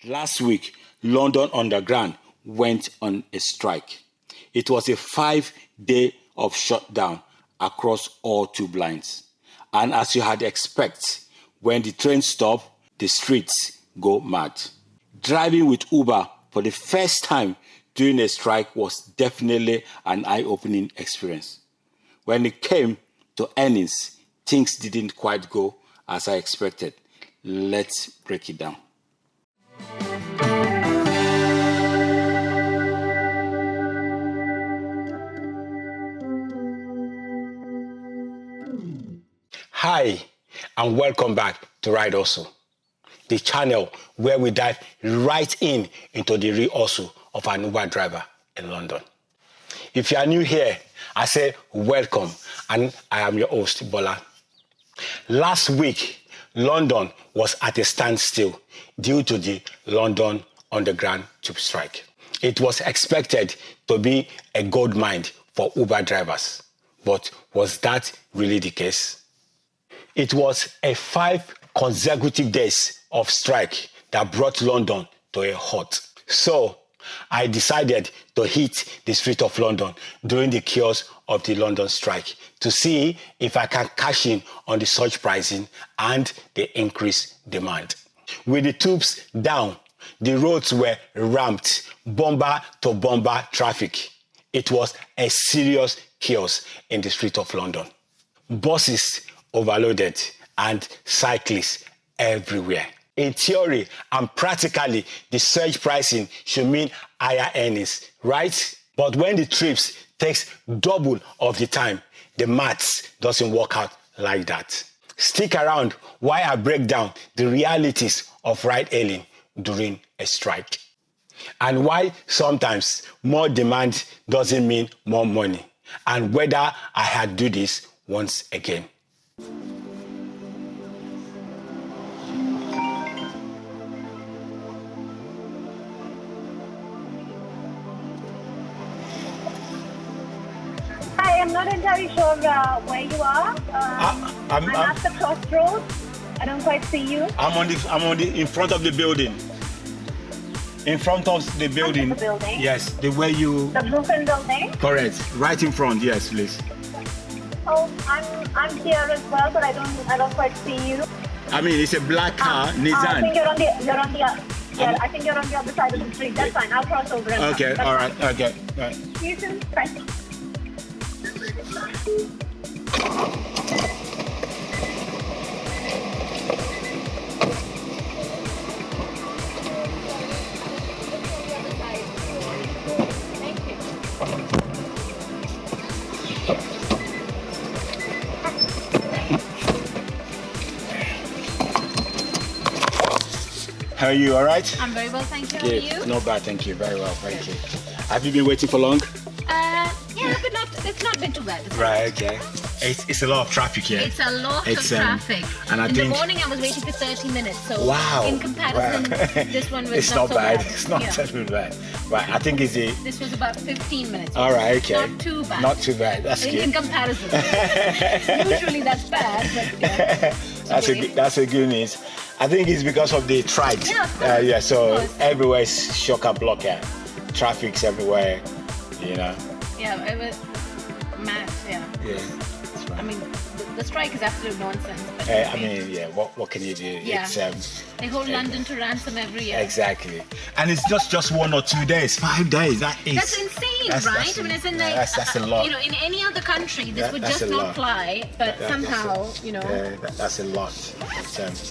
Last week, London Underground went on a strike. It was a 5-day of shutdown across all tube lines. And as you had expected, when the train stops, the streets go mad. Driving with Uber for the first time during a strike was definitely an eye-opening experience. When it came to earnings, things didn't quite go as I expected. Let's break it down. Hi, and welcome back to Ride Hustle, the channel where we dive right into the real hustle of an Uber driver in London. If you are new here, I say welcome, and I am your host, Bola. Last week, London was at a standstill due to the London Underground tube strike. It was expected to be a gold mine for Uber drivers, but was that really the case? It was 5 consecutive days of strike that brought London to a halt. So I decided to hit the street of London during the chaos of the London strike to see if I can cash in on the surge pricing and the increased demand. With the tubes down, the roads were ramped, bumper to bumper traffic. It was a serious chaos in the street of London. Buses overloaded and cyclists everywhere. In theory and practically, the surge pricing should mean higher earnings, right? But when the trips takes double of the time, the maths doesn't work out like that. Stick around while I break down the realities of ride-hailing during a strike, and why sometimes more demand doesn't mean more money, and whether I had do this once again. Hi, I'm not entirely sure where you are. I'm at the crossroads. I don't quite see you. I'm in front of the building. In front of the building. The building? Yes, the way you. The Bluefin building? Correct. Right in front. Yes, please. Oh, I'm here as well, but I don't quite see you. I mean, it's a black car, Nissan. I think I think you're on the other side of the street. That's fine. I'll cross over. And okay. All right. Okay. All right. See you soon. Bye. How are you? All right? I'm very well, thank you. How are you? Not bad, thank you. Very well, thank you. Have you been waiting for long? Yeah, but it's not been too bad. Right, okay. It's a lot of traffic here. It's a lot of traffic. And in the morning, I was waiting for 30 minutes. So wow. In comparison, this one was it's not so bad. It's not too bad. Right, I think it's This was about 15 minutes. All right, okay. Not too bad. Not too bad. That's good. In comparison. Usually that's bad, but that's a good news. I think it's because of the strike. Yeah, so everywhere is chock-a-block. Traffic's everywhere, you know. Yeah, it was mad, yeah. Yeah, that's right. I mean, the strike is absolute nonsense. But I mean, yeah, what can you do? Yeah. It's, they hold London to ransom every year. Exactly. And it's just 1 or 2 days, 5 days. That's insane, right? I mean, it's in like, that's a lot. You know, in any other country, this would just not fly, but somehow, you know. Yeah, that's a lot.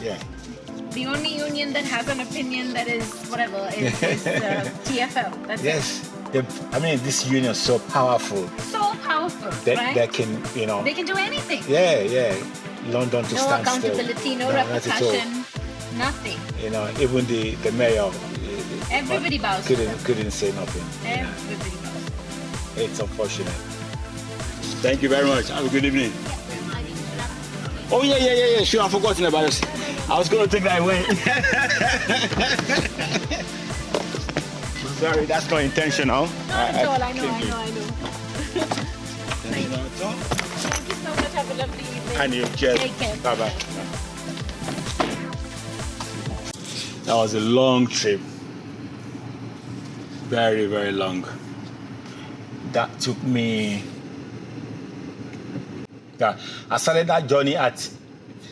Yeah. The only union that has an opinion that is whatever is TFL. That's it. I mean, this union is so powerful. So powerful, right? They can, you know. They can do anything. Yeah. London to stand still. No accountability, no repercussion, nothing. You know, even the mayor. Everybody bows. Couldn't say nothing. Everybody bows. It's unfortunate. Thank you very much. Have a good evening. Oh yeah. Sure, I've forgotten about this. I was going to take that away. Sorry, that's not intentional. Not at all. I know. Thank you so much. Have a lovely evening. And you. Cheers. Take care. Bye-bye. That was a long trip. Very, very long. That took me... I started that journey at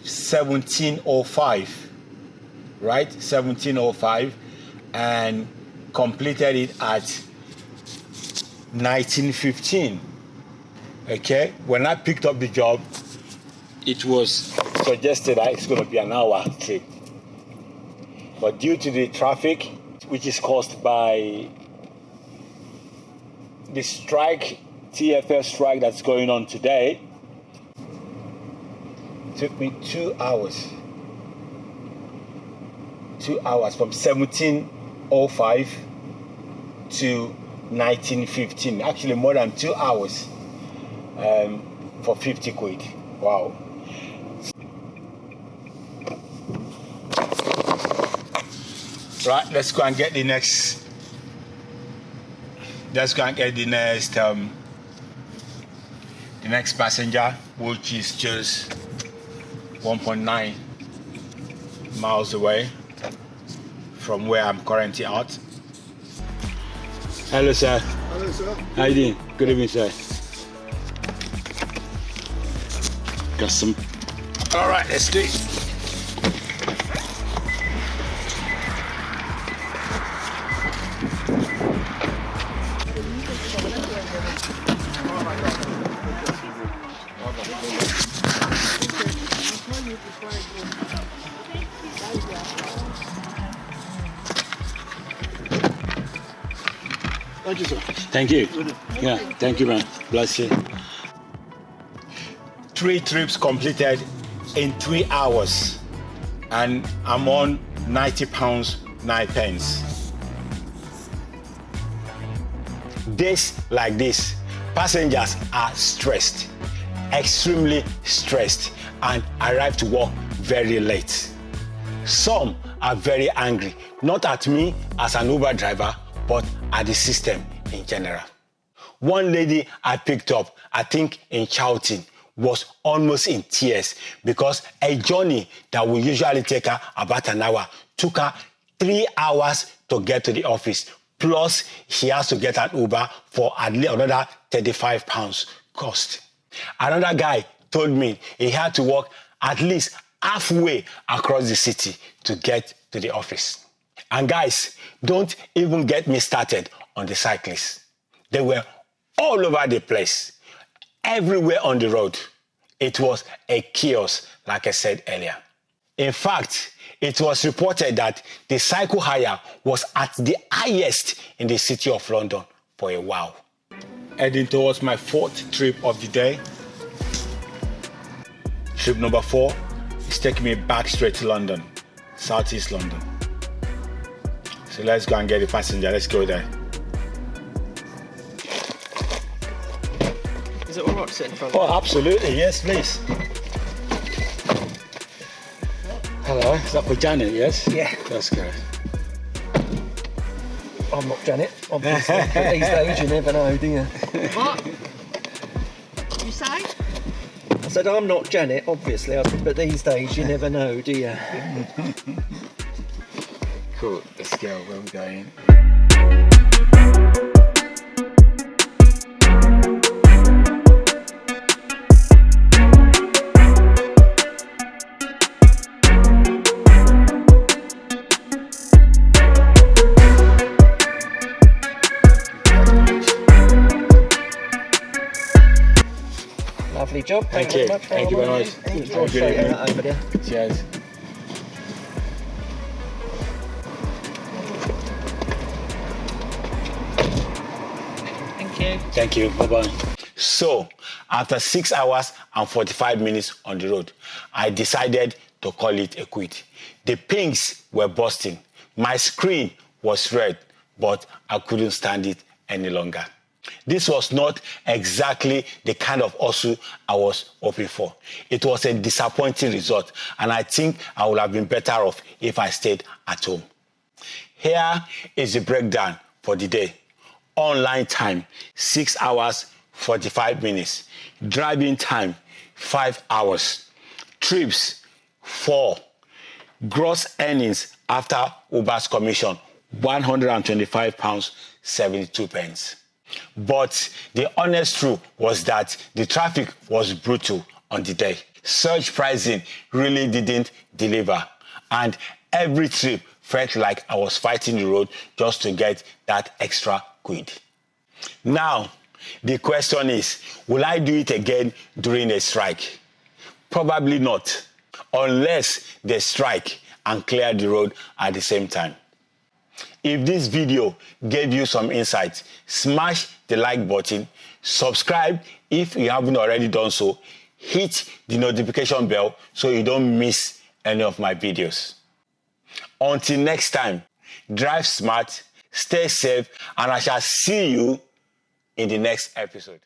17:05, right? 17:05, and completed it at 19:15. Okay? When I picked up the job, it was suggested that it's going to be an hour trip. But due to the traffic, which is caused by the strike, TFL strike that's going on today, took me 2 hours. 2 hours from 17:05 to 19:15. Actually, more than 2 hours for 50 quid. Wow. Right, let's go and get the next. Let's go and get the next passenger, which is just 1.9 miles away from where I'm currently at. Hello, sir. Hello, sir. How you doing? Good evening, sir. Got some. All right, let's do it. Thank you, sir. Thank you. Yeah, thank you, man. Bless you. 3 trips completed in 3 hours, and I'm on £90.09. Days like this, passengers are stressed, extremely stressed, and arrive to work very late. Some are very angry, not at me as an Uber driver, but at the system in general. One lady I picked up, I think in Chowton, was almost in tears because a journey that would usually take her about an hour took her 3 hours to get to the office. Plus, she has to get an Uber for at least another £35 cost. Another guy told me he had to walk at least halfway across the city to get to the office. And guys, don't even get me started on the cyclists. They were all over the place, everywhere on the road. It was a chaos, like I said earlier. In fact, it was reported that the cycle hire was at the highest in the city of London for a while. Heading towards my 4th trip of the day. Trip number 4 is taking me back straight to London, Southeast London. So let's go and get the passenger. Let's go there. Is it all right to sit in front? Oh, absolutely. Yes, please. Hello. Is that for Janet? Yes? Yeah. That's good. I'm not Janet, obviously. But these days you never know, do you? What? You say? I said I'm not Janet, obviously, but these days you never know, do you? Cool. Let's go. Where we going? Lovely job. Thank you you. very much. Thank you very much. Enjoy straight out over there. Cheers. Thank you. Thank you. Bye-bye. So, after 6 hours and 45 minutes on the road, I decided to call it a quit. The pings were busting. My screen was red, but I couldn't stand it any longer. This was not exactly the kind of hustle I was hoping for. It was a disappointing result, and I think I would have been better off if I stayed at home. Here is the breakdown for the day. Online time, 6 hours, 45 minutes. Driving time, 5 hours. Trips, 4. Gross earnings after Uber's commission, £125.72. But the honest truth was that the traffic was brutal on the day. Surge pricing really didn't deliver, and every trip felt like I was fighting the road just to get that extra quid. Now, the question is, will I do it again during a strike? Probably not, unless they strike and clear the road at the same time. If this video gave you some insight, smash the like button, subscribe if you haven't already done so, hit the notification bell so you don't miss any of my videos. Until next time, drive smart, stay safe, and I shall see you in the next episode.